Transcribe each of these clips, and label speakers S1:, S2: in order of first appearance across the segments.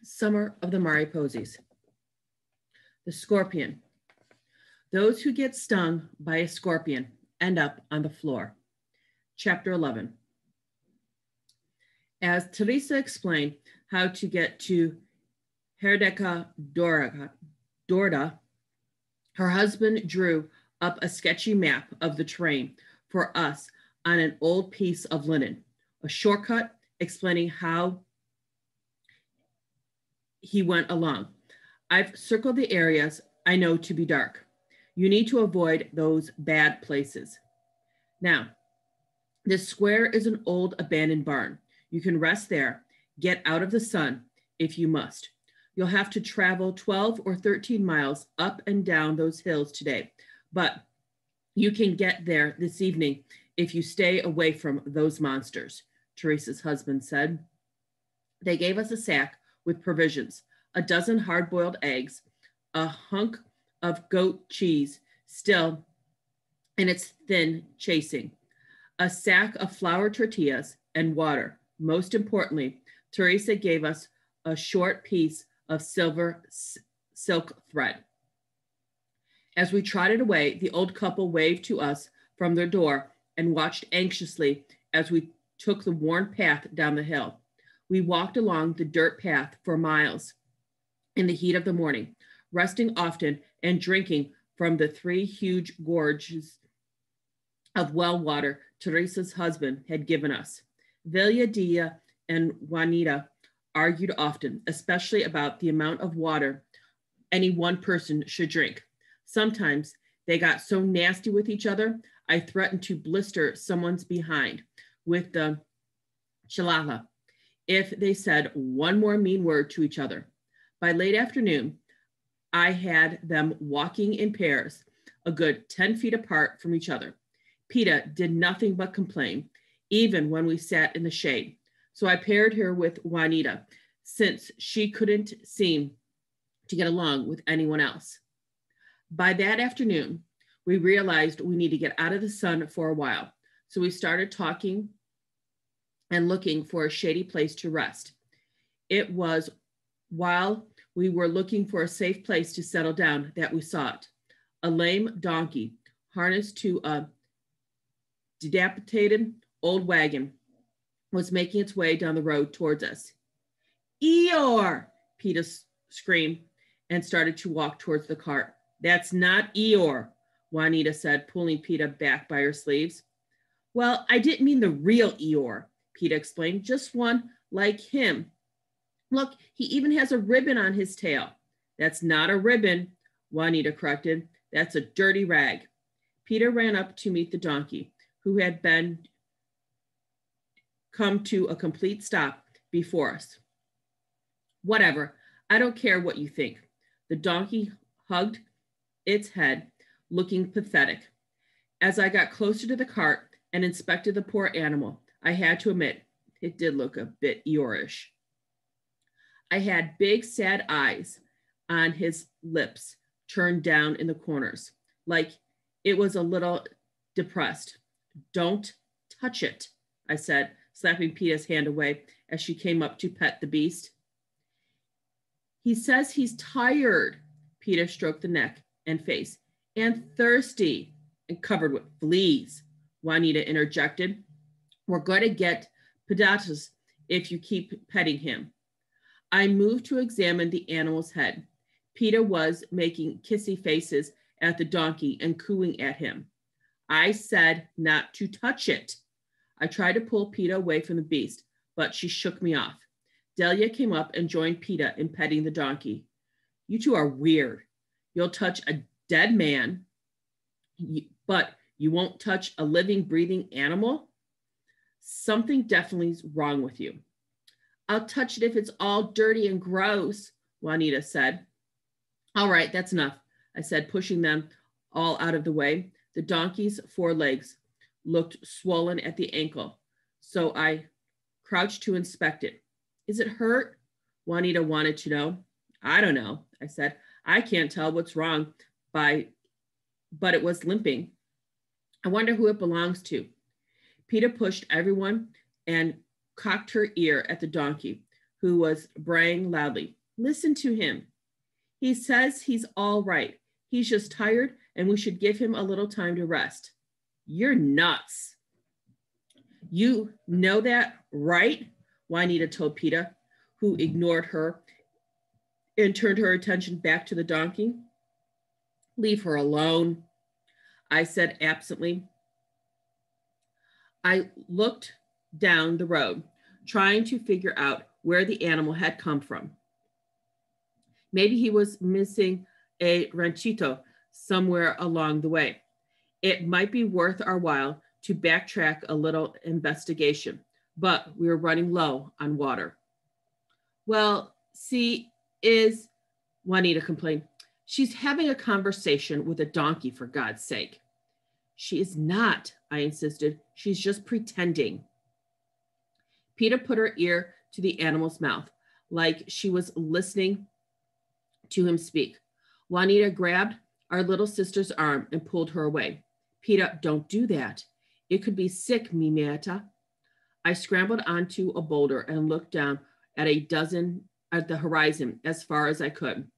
S1: Summer of the Mariposas. The scorpion. Those who get stung by a scorpion end up on the floor. Chapter 11. As Teresa explained how to get to Herdeka Dorda, her husband drew up a sketchy map of the terrain for us on an old piece of linen, a shortcut explaining how he went along. I've circled the areas I know to be dark. You need to avoid those bad places. Now, this square is an old abandoned barn. You can rest there, get out of the sun if you must. You'll have to travel 12 or 13 miles up and down those hills today, but you can get there this evening if you stay away from those monsters, Teresa's husband said. They gave us a sack with provisions, a dozen hard-boiled eggs, a hunk of goat cheese still in its thin chasing, a sack of flour tortillas, and water. Most importantly, Teresa gave us a short piece of silver silk thread. As we trotted away, the old couple waved to us from their door and watched anxiously as we took the worn path down the hill. We walked along the dirt path for miles in the heat of the morning, resting often and drinking from the 3 huge gorges of well water Teresa's husband had given us. Velia, Dia, and Juanita argued often, especially about the amount of water any one person should drink. Sometimes they got so nasty with each other, I threatened to blister someone's behind with the chilala if they said one more mean word to each other. By late afternoon, I had them walking in pairs, a good 10 feet apart from each other. Peta did nothing but complain, even when we sat in the shade. So I paired her with Juanita, since she couldn't seem to get along with anyone else. By that afternoon, we realized we need to get out of the sun for a while. So we started talking and looking for a shady place to rest. It was while we were looking for a safe place to settle down that we saw it. A lame donkey harnessed to a dilapidated old wagon was making its way down the road towards us. Eeyore, Peta screamed and started to walk towards the cart. That's not Eeyore, Juanita said, pulling Peta back by her sleeves. Well, I didn't mean the real Eeyore, Peta explained, just one like him. Look, he even has a ribbon on his tail. That's not a ribbon, Juanita corrected. That's a dirty rag. Peta ran up to meet the donkey, who had come to a complete stop before us. Whatever, I don't care what you think. The donkey hugged its head, looking pathetic. As I got closer to the cart and inspected the poor animal, I had to admit, it did look a bit Eeyore-ish. I had big, sad eyes on his lips, turned down in the corners, like it was a little depressed. Don't touch it, I said, slapping Peta's hand away as she came up to pet the beast. He says he's tired, Peta stroked the neck and face, and thirsty and covered with fleas, Juanita interjected. We're going to get pedatus if you keep petting him. I moved to examine the animal's head. Peta was making kissy faces at the donkey and cooing at him. I said not to touch it. I tried to pull Peta away from the beast, but she shook me off. Delia came up and joined Peta in petting the donkey. You two are weird. You'll touch a dead man, but you won't touch a living, breathing animal? Something definitely is wrong with you. I'll touch it if it's all dirty and gross, Juanita said. All right, that's enough, I said, pushing them all out of the way. The donkey's 4 legs looked swollen at the ankle, so I crouched to inspect it. Is it hurt? Juanita wanted to know. I don't know, I said. I can't tell what's wrong, but it was limping. I wonder who it belongs to. Peta pushed everyone and cocked her ear at the donkey, who was braying loudly. Listen to him. He says he's all right. He's just tired and we should give him a little time to rest. You're nuts. You know that, right? Juanita told Peta, who ignored her and turned her attention back to the donkey. Leave her alone, I said absently. I looked down the road, trying to figure out where the animal had come from. Maybe he was missing a ranchito somewhere along the way. It might be worth our while to backtrack a little investigation, but we were running low on water. Well, Juanita complained. She's having a conversation with a donkey, for God's sake. She is not, I insisted. She's just pretending. Peta put her ear to the animal's mouth, like she was listening to him speak. Juanita grabbed our little sister's arm and pulled her away. Peta, don't do that. It could be sick, mi nieta. I scrambled onto a boulder and looked down at the horizon as far as I could.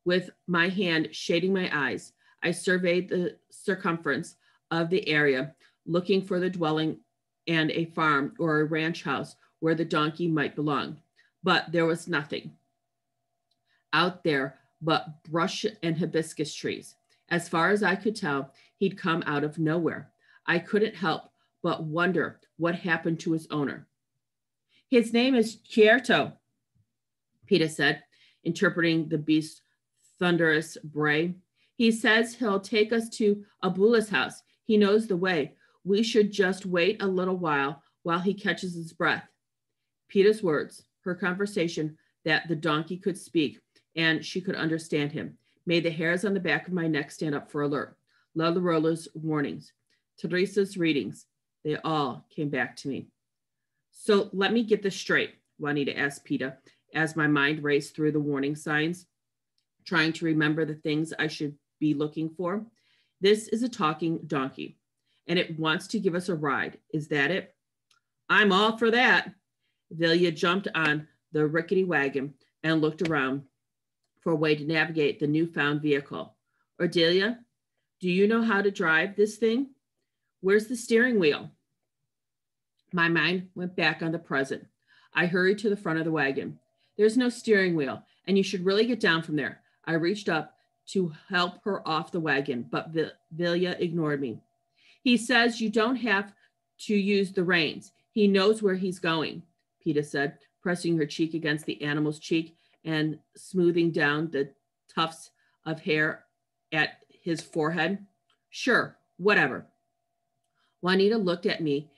S1: With my hand shading my eyes, I surveyed the circumference of the area, looking for the dwelling and a farm or a ranch house where the donkey might belong. But there was nothing out there but brush and hibiscus trees. As far as I could tell, he'd come out of nowhere. I couldn't help but wonder what happened to his owner. His name is Chierto, Peta said, interpreting the beast's thunderous bray. He says he'll take us to Abula's house. He knows the way. We should just wait a little while he catches his breath. Peta's words, her conversation that the donkey could speak and she could understand him, made the hairs on the back of my neck stand up for alert. Lalorola's warnings, Teresa's readings, they all came back to me. So let me get this straight, Juanita asked Peta, as my mind raced through the warning signs, trying to remember the things I should be looking for. This is a talking donkey, and it wants to give us a ride. Is that it? I'm all for that. Vilya jumped on the rickety wagon and looked around for a way to navigate the newfound vehicle. Ardelia, do you know how to drive this thing? Where's the steering wheel? My mind went back on the present. I hurried to the front of the wagon. There's no steering wheel, and you should really get down from there. I reached up to help her off the wagon, but Vilya ignored me. He says you don't have to use the reins. He knows where he's going, Peta said, pressing her cheek against the animal's cheek and smoothing down the tufts of hair at his forehead. Sure, whatever. Juanita looked at me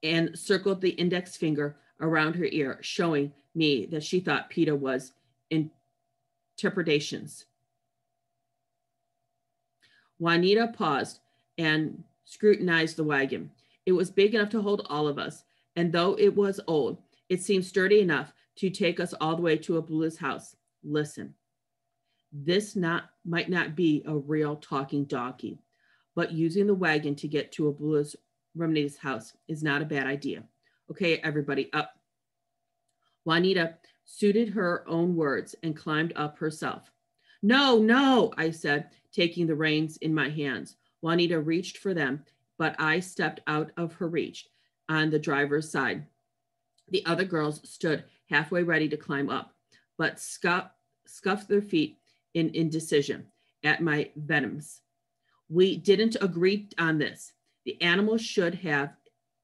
S1: and circled the index finger around her ear, showing me that she thought Peta was interpretations. Juanita paused and scrutinized the wagon. It was big enough to hold all of us, and though it was old, it seemed sturdy enough to take us all the way to Abula's house. Listen, this might not be a real talking donkey, but using the wagon to get to Abula's Remedi's house is not a bad idea. Okay, everybody, up. Juanita suited her own words and climbed up herself. No, I said, taking the reins in my hands. Juanita reached for them, but I stepped out of her reach on the driver's side. The other girls stood halfway ready to climb up, but scuffed their feet in indecision at my venoms. We didn't agree on this. The animal should have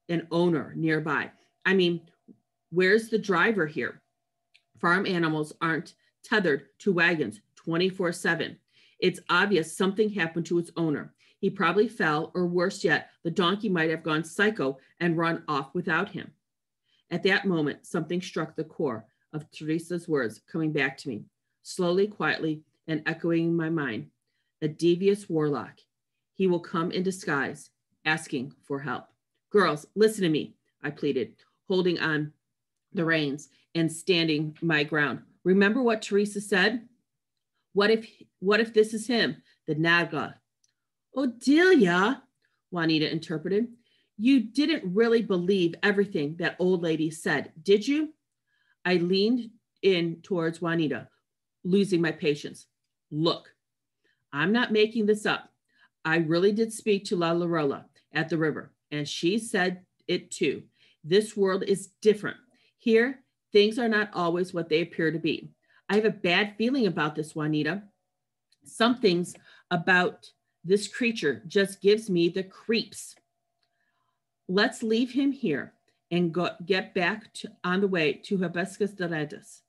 S1: an owner nearby. I mean, where's the driver here? Farm animals aren't tethered to wagons 24/7. It's obvious something happened to its owner. He probably fell, or worse yet, the donkey might have gone psycho and run off without him. At that moment, something struck the core of Teresa's words coming back to me, slowly, quietly, and echoing in my mind. A devious warlock. He will come in disguise, asking for help. Girls, listen to me, I pleaded, holding on the reins and standing my ground. Remember what Teresa said? What if this is him, the Naga? Odelia, Juanita interpreted. You didn't really believe everything that old lady said, did you? I leaned in towards Juanita, losing my patience. Look, I'm not making this up. I really did speak to La Llorona at the river, and she said it too. This world is different. Here, things are not always what they appear to be. I have a bad feeling about this, Juanita. Some things about this creature just gives me the creeps. Let's leave him here and get back on the way to Hibiscus de Redes.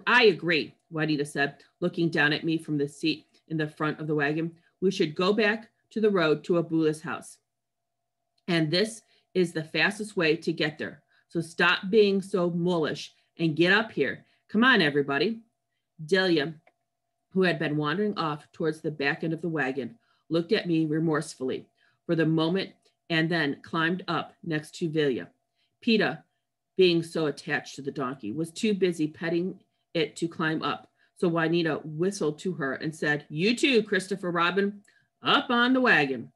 S1: I agree, Juanita said, looking down at me from the seat in the front of the wagon. We should go back to the road to Abula's house. And this is the fastest way to get there. So stop being so mulish and get up here. Come on, everybody. Delia, who had been wandering off towards the back end of the wagon, looked at me remorsefully for the moment and then climbed up next to Vilya. Peta, being so attached to the donkey, was too busy petting it to climb up. So Juanita whistled to her and said, "You too, Christopher Robin, up on the wagon."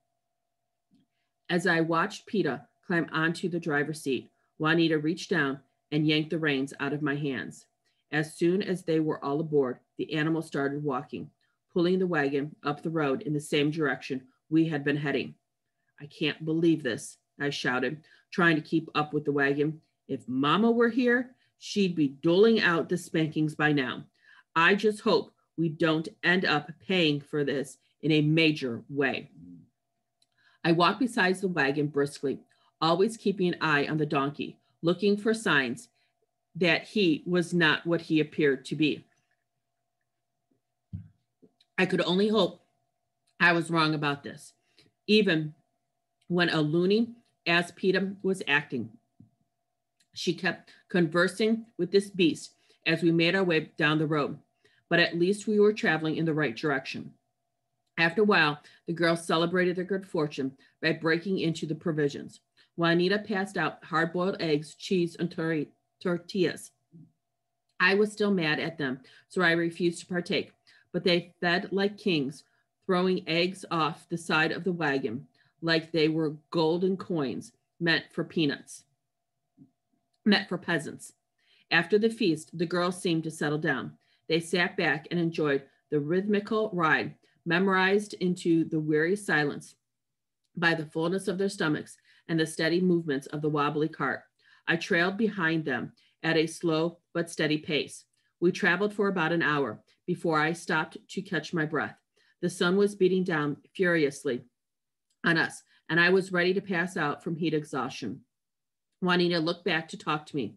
S1: As I watched Peta climb onto the driver's seat, Juanita reached down and yanked the reins out of my hands. As soon as they were all aboard, the animal started walking, pulling the wagon up the road in the same direction we had been heading. "I can't believe this," I shouted, trying to keep up with the wagon. "If Mama were here, she'd be doling out the spankings by now. I just hope we don't end up paying for this in a major way." I walked beside the wagon briskly, always keeping an eye on the donkey, looking for signs that he was not what he appeared to be. I could only hope I was wrong about this, even when a loony as Peta was acting. She kept conversing with this beast as we made our way down the road, but at least we were traveling in the right direction. After a while, the girls celebrated their good fortune by breaking into the provisions. Juanita passed out hard-boiled eggs, cheese, and tortillas. I was still mad at them, so I refused to partake, but they fed like kings, throwing eggs off the side of the wagon like they were golden coins meant for peasants. After the feast, the girls seemed to settle down. They sat back and enjoyed the rhythmical ride, memorized into the weary silence by the fullness of their stomachs and the steady movements of the wobbly cart. I trailed behind them at a slow but steady pace. We traveled for about an hour before I stopped to catch my breath. The sun was beating down furiously on us, and I was ready to pass out from heat exhaustion. Juanita looked back to talk to me.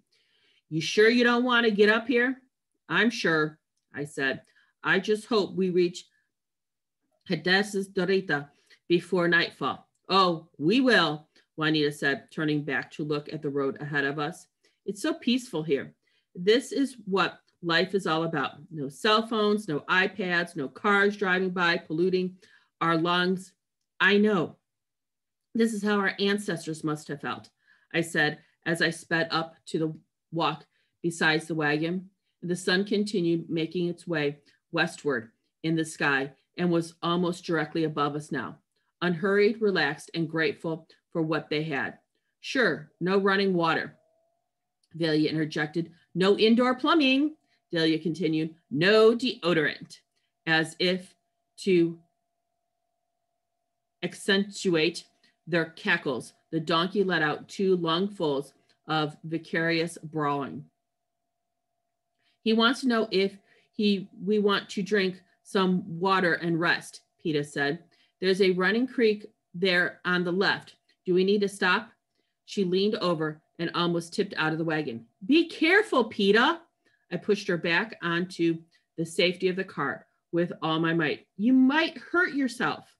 S1: "You sure you don't want to get up here?" "I'm sure," I said. "I just hope we reach Hibiscus de Redes before nightfall." "Oh, we will," Juanita said, turning back to look at the road ahead of us. "It's so peaceful here. This is what life is all about. No cell phones, no iPads, no cars driving by, polluting our lungs." "I know. This is how our ancestors must have felt," I said as I sped up to the walk beside the wagon. The sun continued making its way westward in the sky and was almost directly above us now. Unhurried, relaxed, and grateful for what they had. "Sure, no running water," Delia interjected. "No indoor plumbing," Delia continued. "No deodorant." As if to accentuate their cackles, the donkey let out two lungfuls of vicarious brawling. "He wants to know if we want to drink some water and rest," Peta said. "There's a running creek there on the left. Do we need to stop?" She leaned over and almost tipped out of the wagon. "Be careful, Peta." I pushed her back onto the safety of the cart with all my might. "You might hurt yourself."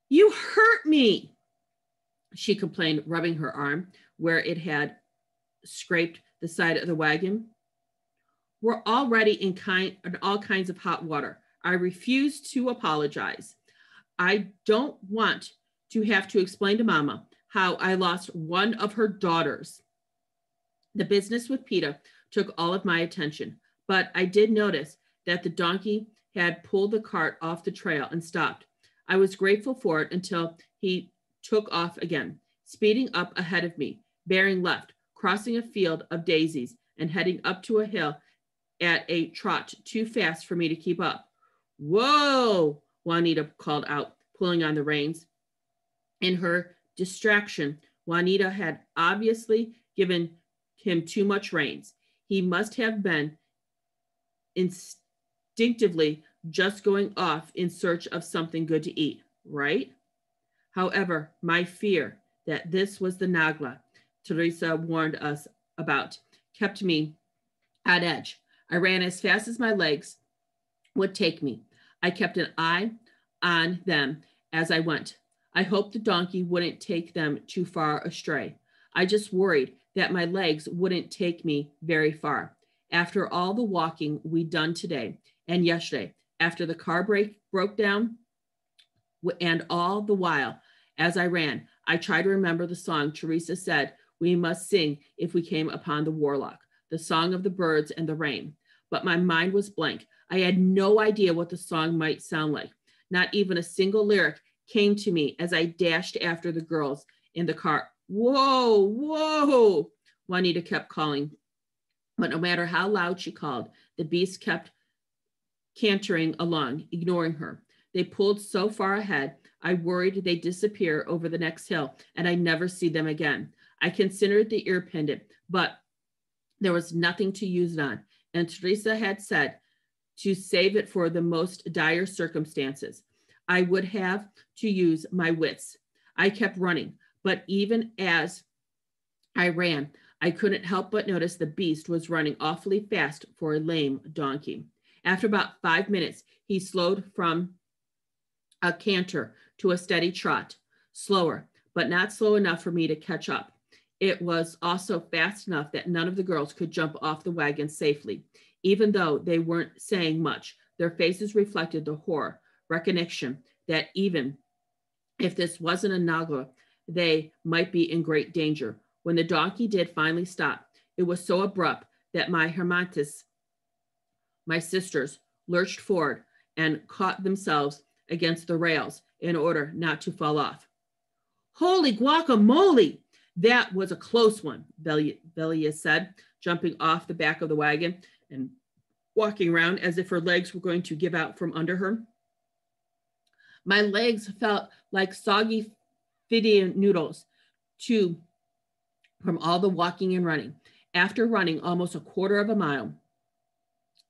S1: "You hurt me," she complained, rubbing her arm where it had scraped the side of the wagon. "We're already in all kinds of hot water. I refuse to apologize. I don't want to have to explain to Mama how I lost one of her daughters." The business with Peta took all of my attention, but I did notice that the donkey had pulled the cart off the trail and stopped. I was grateful for it until he took off again, speeding up ahead of me, bearing left, crossing a field of daisies and heading up to a hill at a trot too fast for me to keep up. Whoa, Juanita called out, pulling on the reins. In her distraction, Juanita had obviously given him too much reins. He must have been instinctively just going off in search of something good to eat, right? However, my fear that this was the Nagla Teresa warned us about kept me on edge. I ran as fast as my legs would take me. I kept an eye on them as I went. I hoped the donkey wouldn't take them too far astray. I just worried that my legs wouldn't take me very far. After all the walking we'd done today and yesterday, after the car broke down, and all the while, as I ran, I tried to remember the song Teresa said we must sing if we came upon the warlock, the song of the birds and the rain. But my mind was blank. I had no idea what the song might sound like. Not even a single lyric came to me as I dashed after the girls in the car. Whoa, whoa, Juanita kept calling. But no matter how loud she called, the beasts kept cantering along, ignoring her. They pulled so far ahead, I worried they'd disappear over the next hill and I'd never see them again. I considered the ear pendant, but there was nothing to use it on. And Teresa had said to save it for the most dire circumstances. I would have to use my wits. I kept running, but even as I ran, I couldn't help but notice the beast was running awfully fast for a lame donkey. After about 5 minutes, he slowed from a canter to a steady trot, slower, but not slow enough for me to catch up. It was also fast enough that none of the girls could jump off the wagon safely. Even though they weren't saying much, their faces reflected the horror, recognition that even if this wasn't a Nagla, they might be in great danger. When the donkey did finally stop, it was so abrupt that my hermanas, my sisters, lurched forward and caught themselves against the rails in order not to fall off. Holy guacamole! That was a close one, Velia said, jumping off the back of the wagon and walking around as if her legs were going to give out from under her. My legs felt like soggy fiddy noodles from all the walking and running. After running almost a quarter of a mile,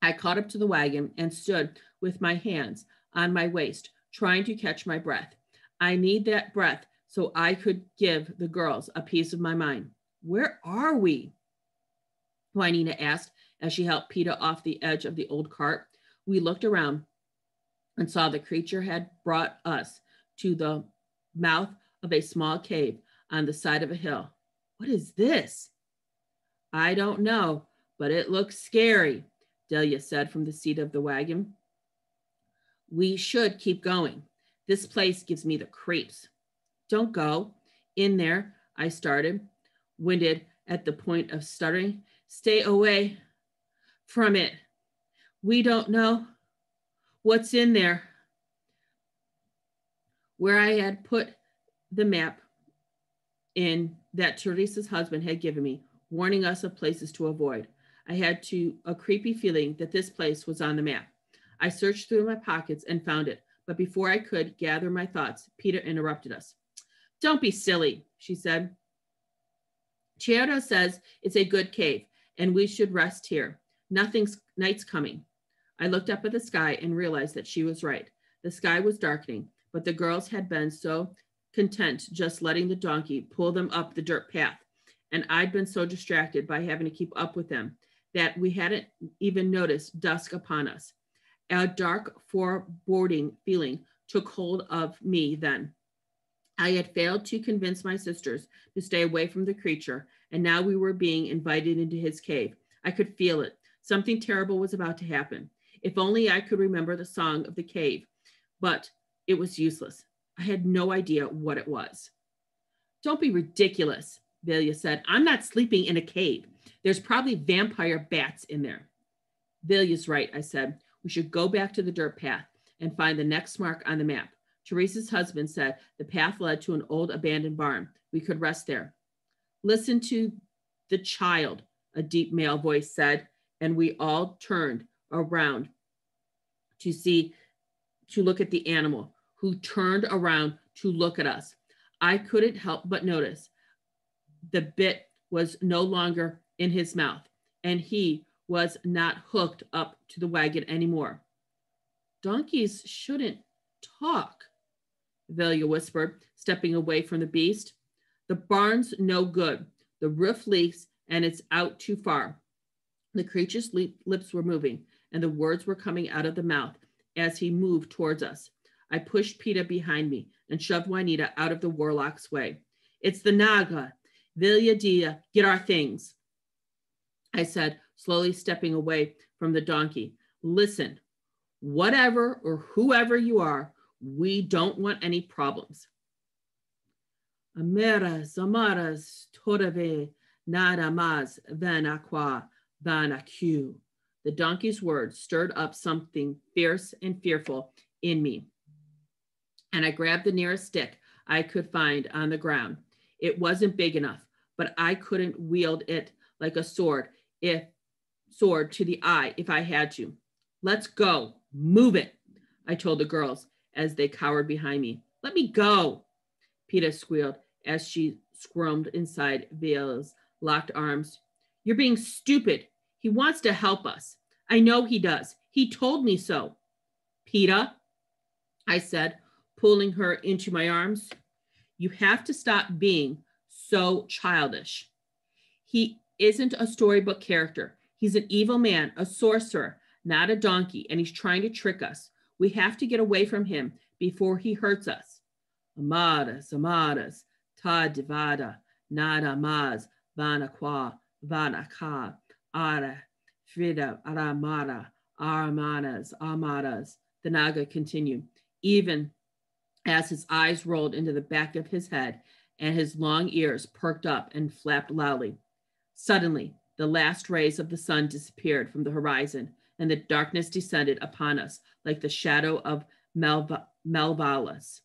S1: I caught up to the wagon and stood with my hands on my waist, trying to catch my breath. I need that breath so I could give the girls a piece of my mind. Where are we? Juanita asked as she helped Peter off the edge of the old cart. We looked around and saw the creature had brought us to the mouth of a small cave on the side of a hill. What is this? I don't know, but it looks scary, Delia said from the seat of the wagon. We should keep going. This place gives me the creeps. Don't go. In there, I started, winded at the point of stuttering. Stay away from it. We don't know what's in there. Where I had put the map in that Teresa's husband had given me, warning us of places to avoid. I had a creepy feeling that this place was on the map. I searched through my pockets and found it, but before I could gather my thoughts, Peter interrupted us. Don't be silly, she said. Chierda says it's a good cave, and we should rest here. Night's coming. I looked up at the sky and realized that she was right. The sky was darkening, but the girls had been so content just letting the donkey pull them up the dirt path, and I'd been so distracted by having to keep up with them that we hadn't even noticed dusk upon us. A dark, foreboding feeling took hold of me then. I had failed to convince my sisters to stay away from the creature, and now we were being invited into his cave. I could feel it. Something terrible was about to happen. If only I could remember the song of the cave, but it was useless. I had no idea what it was. Don't be ridiculous, Velia said. I'm not sleeping in a cave. There's probably vampire bats in there. Velia's right, I said. We should go back to the dirt path and find the next mark on the map. Teresa's husband said the path led to an old abandoned barn. We could rest there. Listen to The child, a deep male voice said, and we all turned around to look at the animal, who turned around to look at us. I couldn't help but notice the bit was no longer in his mouth, and he was not hooked up to the wagon anymore. Donkeys shouldn't talk, Velia whispered, stepping away from the beast. The barn's no good. The roof leaks, and it's out too far. The creature's lips were moving, and the words were coming out of the mouth as he moved towards us. I pushed Peta behind me and shoved Juanita out of the warlock's way. It's the Naga. Velia dia, get our things, I said, slowly stepping away from the donkey. Listen, whatever or whoever you are, we don't want any problems. Amaras, amaras, torave, nada mas, vanaqua, vanaq. The donkey's words stirred up something fierce and fearful in me, and I grabbed the nearest stick I could find on the ground. It wasn't big enough, but I couldn't wield it like a sword to the eye if I had to. Let's go. Move it, I told the girls as they cowered behind me. Let me go, Peta squealed as she squirmed inside Vale's locked arms. You're being stupid. He wants to help us. I know he does. He told me so. Peta, I said, pulling her into my arms. You have to stop being so childish. He isn't a storybook character. He's an evil man, a sorcerer, not a donkey, and he's trying to trick us. We have to get away from him before he hurts us. Amadas, amadas, ta divada, nada mas, vanaqua, vanaka, ara, frida, aramara, aramanas, amadas, the Naga continued, even as his eyes rolled into the back of his head and his long ears perked up and flapped loudly. Suddenly, the last rays of the sun disappeared from the horizon, and the darkness descended upon us like the shadow of Melvalis.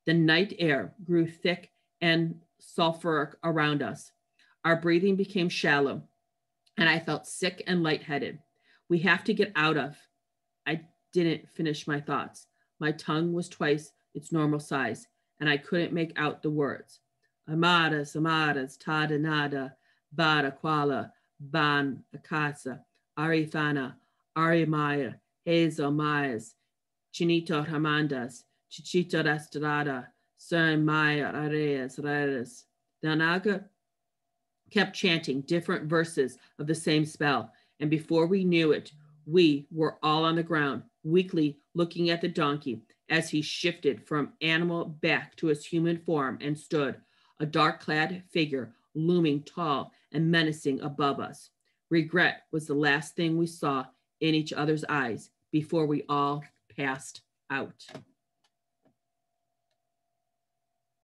S1: The night air grew thick and sulfuric around us. Our breathing became shallow, and I felt sick and lightheaded. We have to get out of. I didn't finish my thoughts. My tongue was twice its normal size, and I couldn't make out the words. Amadas, amadas, tada nada, bada quala, ban akasa, arifana, arimaya, hazel mayas, chinito ramandas, chichito rastrada, cern maya areas rares. The Naga kept chanting different verses of the same spell, and before we knew it, we were all on the ground, weakly looking at the donkey as he shifted from animal back to his human form and stood, a dark-clad figure looming tall and menacing above us. Regret was the last thing we saw in each other's eyes before we all passed out.